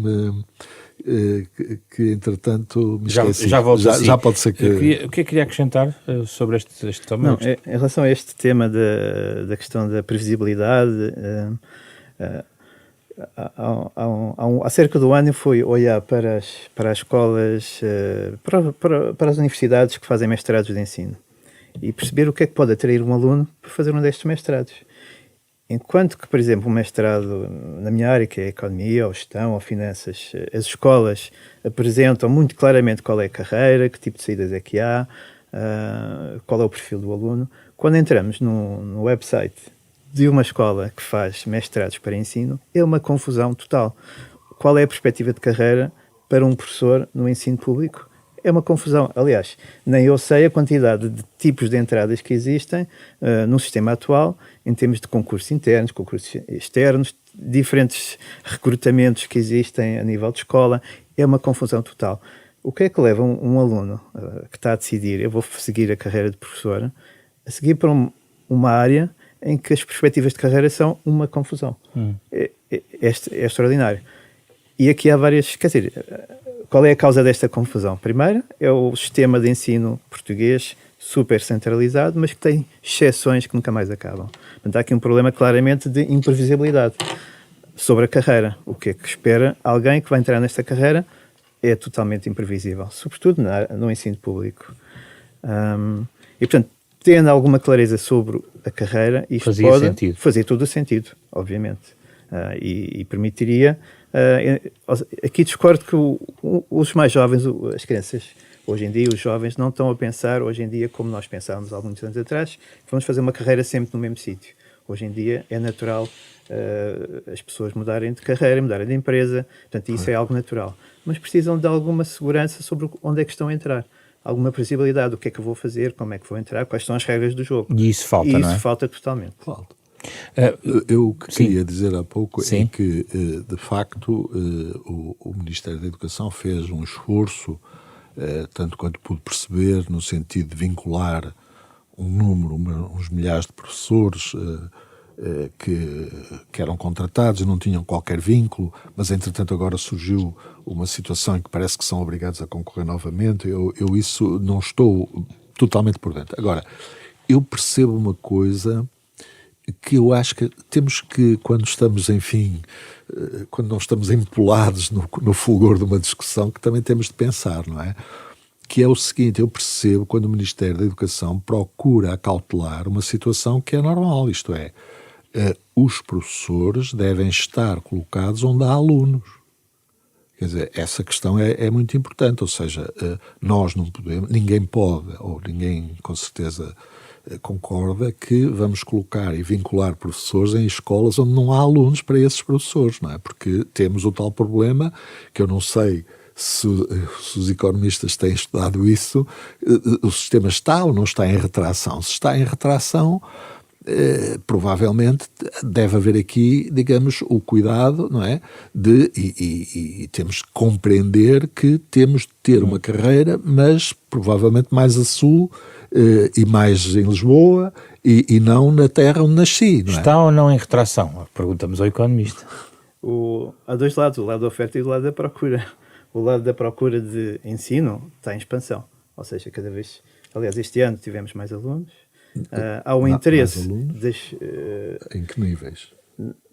entretanto me esqueci. Já volto assim. Já pode ser que... O que eu queria acrescentar sobre este tema? Não, em relação a este tema da questão da previsibilidade, há cerca de um ano eu fui olhar para as escolas, para as universidades que fazem mestrados de ensino e perceber o que é que pode atrair um aluno para fazer um destes mestrados. Enquanto que, por exemplo, um mestrado na minha área, que é a economia, ou gestão, ou finanças, as escolas apresentam muito claramente qual é a carreira, que tipo de saídas é que há, qual é o perfil do aluno. Quando entramos no website de uma escola que faz mestrados para ensino, é uma confusão total. Qual é a perspectiva de carreira para um professor no ensino público? É uma confusão. Aliás, nem eu sei a quantidade de tipos de entradas que existem no sistema atual, em termos de concursos internos, concursos externos, diferentes recrutamentos que existem a nível de escola. É uma confusão total. O que é que leva um aluno que está a decidir, eu vou seguir a carreira de professor, a seguir para uma área em que as perspectivas de carreira são uma confusão? É extraordinário. E aqui há várias... Quer dizer, qual é a causa desta confusão? Primeiro, é o sistema de ensino português super centralizado, mas que tem exceções que nunca mais acabam. Portanto, há aqui um problema claramente de imprevisibilidade sobre a carreira. O que é que espera alguém que vai entrar nesta carreira é totalmente imprevisível, sobretudo no ensino público. E, portanto, tendo alguma clareza sobre a carreira, isto pode fazer todo o sentido, obviamente. E permitiria... aqui discordo que os mais jovens, as crianças, hoje em dia, os jovens não estão a pensar, hoje em dia, como nós pensávamos há muitos anos atrás, que vamos fazer uma carreira sempre no mesmo sítio. Hoje em dia é natural as pessoas mudarem de carreira, mudarem de empresa, portanto, isso é algo natural. Mas precisam de alguma segurança sobre onde é que estão a entrar. Alguma previsibilidade, o que é que eu vou fazer, como é que vou entrar, quais são as regras do jogo. E isso falta, não é? Isso falta totalmente. Falta. Eu que queria dizer há pouco sim. é que, de facto, o Ministério da Educação fez um esforço, tanto quanto pude perceber, no sentido de vincular um número, uns milhares de professores que eram contratados e não tinham qualquer vínculo, mas entretanto agora surgiu uma situação em que parece que são obrigados a concorrer novamente. Eu isso não estou totalmente por dentro. Agora, eu percebo uma coisa que eu acho que temos que, quando estamos, enfim, quando não estamos empolados no fulgor de uma discussão, que também temos de pensar, não é? Que é o seguinte: eu percebo quando o Ministério da Educação procura acautelar uma situação que é normal, isto é, os professores devem estar colocados onde há alunos. Quer dizer, essa questão é muito importante, ou seja, nós não podemos, ninguém pode, ou ninguém com certeza concorda que vamos colocar e vincular professores em escolas onde não há alunos para esses professores, não é? Porque temos o tal problema, que eu não sei se os economistas têm estudado isso, o sistema está ou não está em retração. Se está em retração, provavelmente deve haver aqui, digamos, o cuidado, não é? E temos que compreender que temos de ter uma carreira, mas provavelmente mais a sul e mais em Lisboa e não na terra onde nasci, não é? Está ou não em retração? Perguntamos ao economista. Há dois lados, o lado da oferta e o lado da procura. O lado da procura de ensino está em expansão, ou seja, cada vez... Aliás, este ano tivemos mais alunos. Há um interesse... Em que níveis?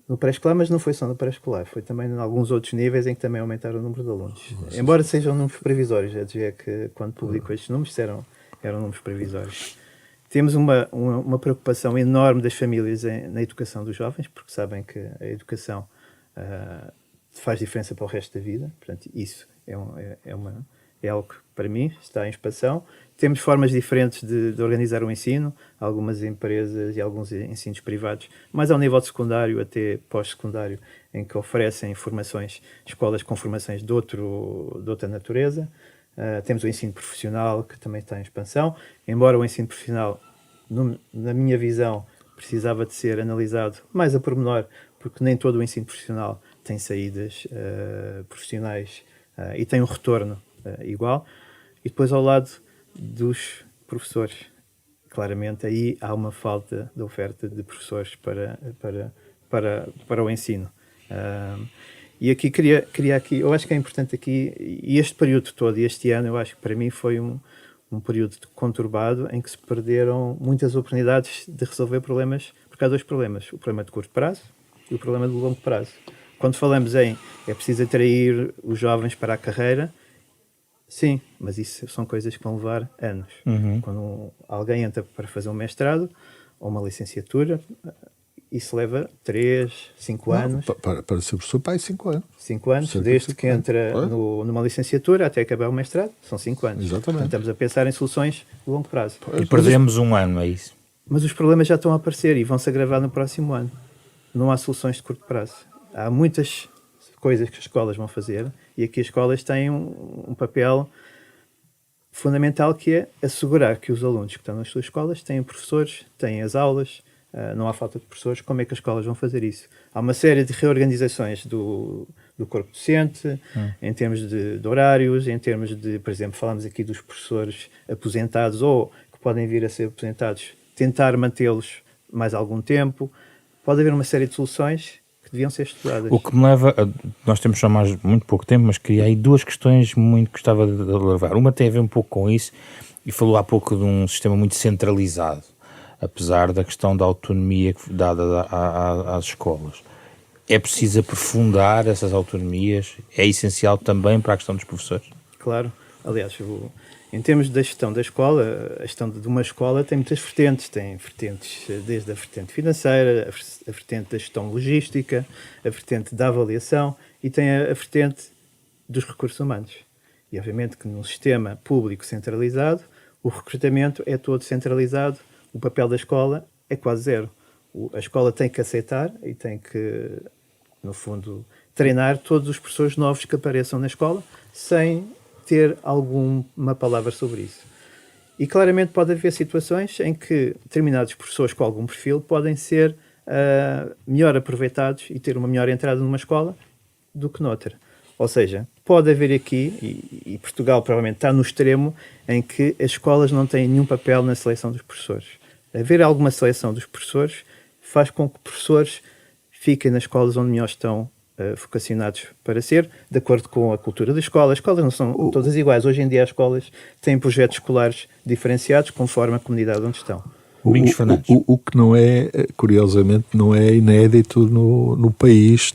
No pré-escolar, mas não foi só no pré-escolar, foi também em alguns outros níveis em que também aumentaram o número de alunos. Embora sejam números provisórios, a dizer que quando publicou estes números eram números provisórios. Temos uma preocupação enorme das famílias na educação dos jovens, porque sabem que a educação faz diferença para o resto da vida. Portanto, isso é algo que, para mim, está em expansão. Temos formas diferentes de organizar o ensino, algumas empresas e alguns ensinos privados, mais ao nível de secundário até pós-secundário, em que oferecem formações, escolas com formações de outra natureza. Temos o ensino profissional, que também está em expansão, embora o ensino profissional, na minha visão, precisava de ser analisado mais a pormenor, porque nem todo o ensino profissional tem saídas profissionais e tem um retorno igual. E depois, ao lado dos professores, claramente aí há uma falta de oferta de professores para o ensino. E aqui queria eu acho que é importante aqui, e este período todo, este ano, eu acho que para mim foi um período conturbado em que se perderam muitas oportunidades de resolver problemas, porque há dois problemas: o problema de curto prazo e o problema de longo prazo. Quando falamos é preciso atrair os jovens para a carreira, sim, mas isso são coisas que vão levar anos. Quando alguém entra para fazer um mestrado ou uma licenciatura, isso leva 3, 5 anos. Para ser professor, 5 anos. 5 anos, desde que entra numa licenciatura até acabar o mestrado, são 5 anos. Exatamente. Portanto, estamos a pensar em soluções de longo prazo. E perdemos um ano, é isso? Mas os problemas já estão a aparecer e vão-se agravar no próximo ano. Não há soluções de curto prazo. Há muitas coisas que as escolas vão fazer e aqui as escolas têm um papel fundamental, que é assegurar que os alunos que estão nas suas escolas têm professores, têm as aulas, não há falta de professores. Como é que as escolas vão fazer isso? Há uma série de reorganizações do corpo docente, em termos de horários, em termos de, por exemplo, falamos aqui dos professores aposentados ou que podem vir a ser aposentados, tentar mantê-los mais algum tempo. Pode haver uma série de soluções que deviam ser estudadas. O que me leva nós temos só muito pouco tempo, mas queria aí duas questões muito que gostava de levar. Uma tem a ver um pouco com isso, E falou há pouco de um sistema muito centralizado, apesar da questão da autonomia dada às escolas. É preciso aprofundar essas autonomias? É essencial também para a questão dos professores? Claro. Aliás, em termos da gestão da escola, a gestão de uma escola tem muitas vertentes. Tem vertentes desde a vertente financeira, a vertente da gestão logística, a vertente da avaliação e tem a vertente dos recursos humanos. E obviamente que num sistema público centralizado, o recrutamento é todo centralizado, o papel da escola é quase zero. A escola tem que aceitar e tem que, no fundo, treinar todos os professores novos que apareçam na escola sem ter alguma palavra sobre isso. E claramente pode haver situações em que determinados professores com algum perfil podem ser melhor aproveitados e ter uma melhor entrada numa escola do que noutra. Ou seja, pode haver aqui, e Portugal provavelmente está no extremo, em que as escolas não têm nenhum papel na seleção dos professores. Haver alguma seleção dos professores faz com que professores fiquem nas escolas onde melhor estão vocacionados para ser, de acordo com a cultura da escola. As escolas não são todas iguais. Hoje em dia as escolas têm projetos escolares diferenciados conforme a comunidade onde estão. Domingos Fernandes. O que não é, curiosamente, não é inédito no país,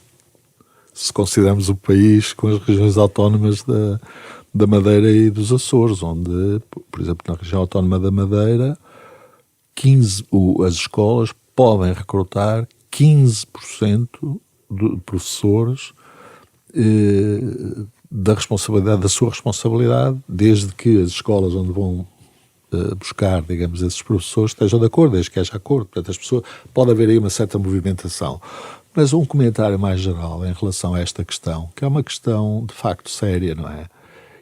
se considerarmos o país com as regiões autónomas da Madeira e dos Açores, onde, por exemplo, na região autónoma da Madeira, as escolas podem recrutar 15% de professores da sua responsabilidade, desde que as escolas onde vão buscar, digamos, esses professores estejam de acordo, desde que haja acordo. Portanto, as pessoas, pode haver aí uma certa movimentação. Mas um comentário mais geral em relação a esta questão, que é uma questão de facto séria, não é?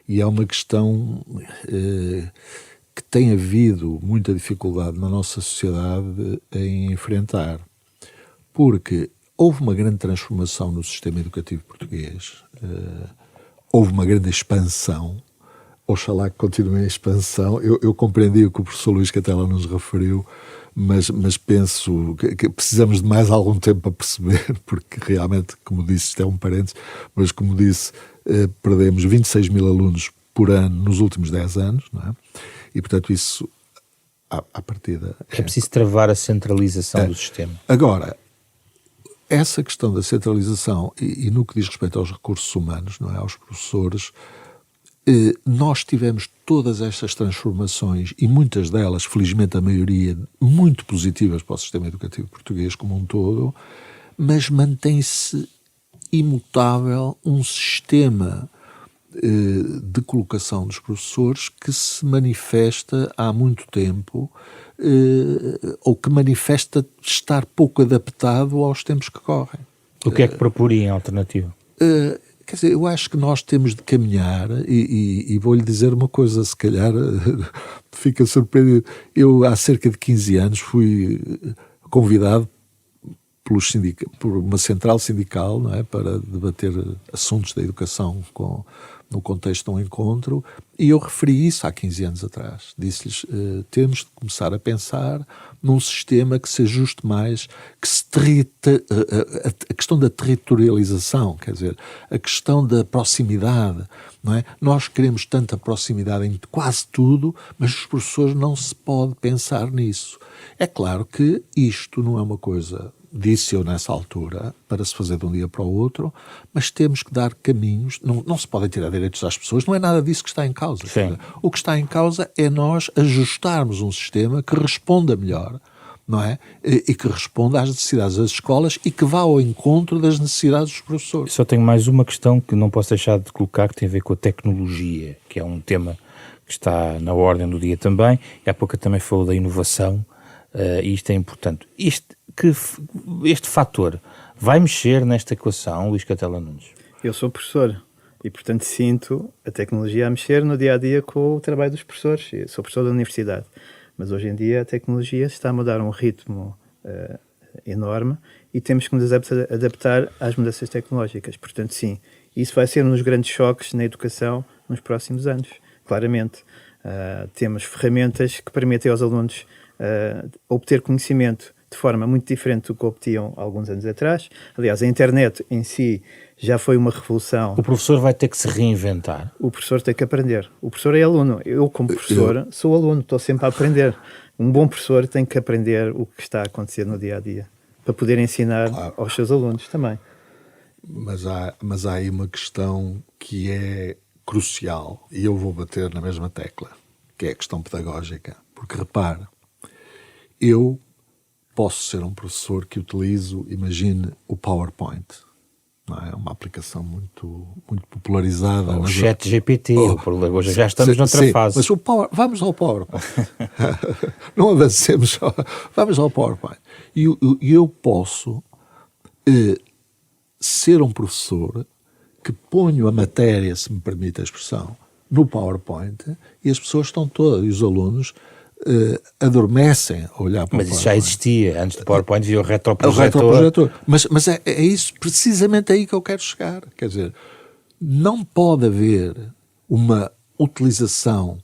E é uma questão que tem havido muita dificuldade na nossa sociedade em enfrentar. Porque houve uma grande transformação no sistema educativo português, houve uma grande expansão, oxalá que continue em expansão. Eu compreendi o que o professor Luís Catela nos referiu, mas penso que precisamos de mais algum tempo para perceber, porque realmente, como disse, isto é um parênteses, mas como disse, perdemos 26 mil alunos por ano nos últimos 10 anos, não é? E, portanto, isso, à partida... É preciso travar a centralização do sistema. Agora, essa questão da centralização e no que diz respeito aos recursos humanos, não é, aos professores, nós tivemos todas estas transformações e muitas delas, felizmente a maioria, muito positivas para o sistema educativo português como um todo, mas mantém-se imutável um sistema de colocação dos professores que se manifesta há muito tempo ou que manifesta estar pouco adaptado aos tempos que correm. O que é que proporia em alternativa? Quer dizer, eu acho que nós temos de caminhar e vou-lhe dizer uma coisa, se calhar fica surpreendido. Eu, há cerca de 15 anos, fui convidado por uma central sindical, não é, para debater assuntos da educação no contexto de um encontro, e eu referi isso há 15 anos atrás. Disse-lhes, temos de começar a pensar num sistema que se ajuste mais, a questão da territorialização, quer dizer, a questão da proximidade, não é? Nós queremos tanta proximidade em quase tudo, mas os professores não se pode pensar nisso. É claro que isto não é uma coisa, disse eu nessa altura, para se fazer de um dia para o outro, mas temos que dar caminhos, não se podem tirar direitos às pessoas, não é nada disso que está em causa. Sim. O que está em causa é nós ajustarmos um sistema que responda melhor, não é? E que responda às necessidades das escolas e que vá ao encontro das necessidades dos professores. Só tenho mais uma questão que não posso deixar de colocar, que tem a ver com a tecnologia, que é um tema que está na ordem do dia também, e há pouco eu também falou da inovação, e isto é importante. Este fator vai mexer nesta equação, Luís Catela Nunes? Eu sou professor e, portanto, sinto a tecnologia a mexer no dia-a-dia com o trabalho dos professores. Eu sou professor da universidade, mas hoje em dia a tecnologia está a mudar a um ritmo enorme e temos que nos adaptar às mudanças tecnológicas. Portanto, sim, isso vai ser um dos grandes choques na educação nos próximos anos, claramente. Temos ferramentas que permitem aos alunos obter conhecimento de forma muito diferente do que obtinham alguns anos atrás. Aliás, a internet em si já foi uma revolução. O professor vai ter que se reinventar. O professor tem que aprender. O professor é aluno. Eu, como professor, sou aluno, estou sempre a aprender. Um bom professor tem que aprender o que está a acontecer no dia-a-dia, para poder ensinar aos seus alunos também. Mas há aí uma questão que é crucial, e eu vou bater na mesma tecla, que é a questão pedagógica. Porque, repare, eu posso ser um professor que utilizo, imagine, o PowerPoint. Não é uma aplicação muito popularizada. O ChatGPT, hoje já estamos noutra fase. Mas vamos ao PowerPoint. Não avancemos, vamos ao PowerPoint. E eu posso ser um professor que ponho a matéria, se me permite a expressão, no PowerPoint, e as pessoas estão todas, e os alunos adormecem a olhar para o PowerPoint. Mas isso já existia, antes do PowerPoint havia o retroprojetor. Mas é isso, precisamente aí que eu quero chegar. Quer dizer, não pode haver uma utilização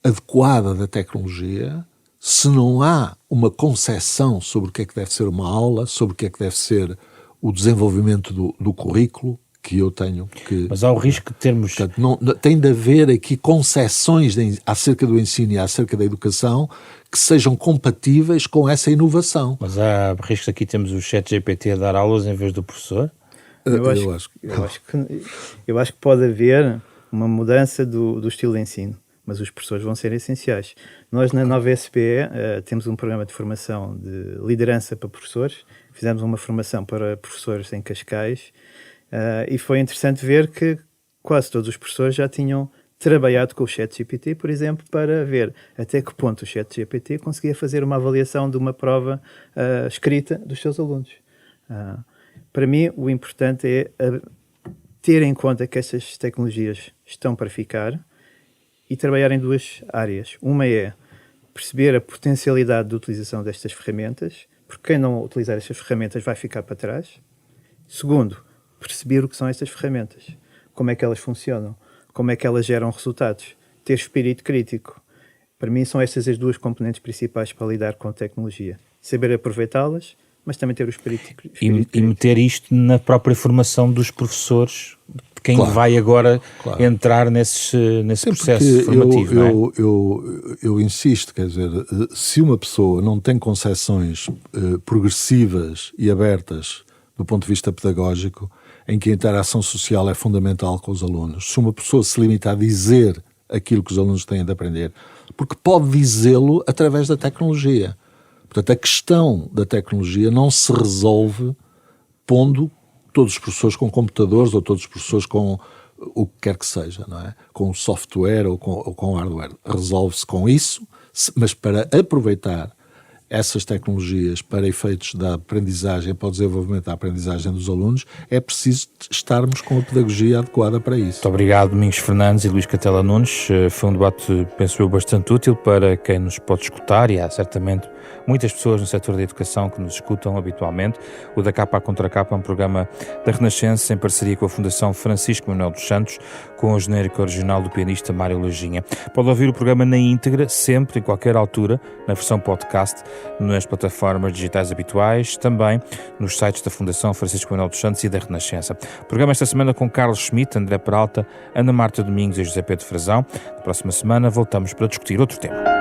adequada da tecnologia se não há uma concepção sobre o que é que deve ser uma aula, sobre o que é que deve ser o desenvolvimento do currículo, que eu tenho que... Mas há o risco de termos... Portanto, tem de haver aqui concessões acerca do ensino e acerca da educação que sejam compatíveis com essa inovação. Mas há risco aqui temos o ChatGPT a dar aulas em vez do professor? Eu acho que pode haver uma mudança do estilo de ensino, mas os professores vão ser essenciais. Nós na Nova SBE temos um programa de formação de liderança para professores, fizemos uma formação para professores em Cascais, e foi interessante ver que quase todos os professores já tinham trabalhado com o ChatGPT, por exemplo, para ver até que ponto o ChatGPT conseguia fazer uma avaliação de uma prova escrita dos seus alunos. Para mim, o importante é ter em conta que estas tecnologias estão para ficar e trabalhar em duas áreas. Uma é perceber a potencialidade de utilização destas ferramentas, porque quem não utilizar estas ferramentas vai ficar para trás. Segundo, perceber o que são estas ferramentas, como é que elas funcionam, como é que elas geram resultados, ter espírito crítico. Para mim são estas as duas componentes principais para lidar com a tecnologia. Saber aproveitá-las, mas também ter o espírito crítico. E meter isto na própria formação dos professores, de quem vai agora entrar nesse processo formativo. Eu insisto, quer dizer, se uma pessoa não tem concepções progressivas e abertas do ponto de vista pedagógico, em que a interação social é fundamental com os alunos, se uma pessoa se limita a dizer aquilo que os alunos têm de aprender, porque pode dizê-lo através da tecnologia. Portanto, a questão da tecnologia não se resolve pondo todos os professores com computadores ou todos os professores com o que quer que seja, não é? Com software ou com hardware. Resolve-se com isso, mas para aproveitar essas tecnologias para efeitos da aprendizagem, para o desenvolvimento da aprendizagem dos alunos, é preciso estarmos com a pedagogia adequada para isso. Muito obrigado, Domingos Fernandes e Luís Catela Nunes. Foi um debate, penso eu, bastante útil para quem nos pode escutar, e há certamente muitas pessoas no setor da educação que nos escutam habitualmente. O Da Capa à Contra Capa é um programa da Renascença em parceria com a Fundação Francisco Manuel dos Santos, com o genérico original do pianista Mário Lajinha. Pode ouvir o programa na íntegra, sempre, em qualquer altura, na versão podcast, nas plataformas digitais habituais, também nos sites da Fundação Francisco Manuel dos Santos e da Renascença. O programa esta semana com Carlos Schmidt, André Peralta, Ana Marta Domingos e José Pedro Frazão. Na próxima semana voltamos para discutir outro tema.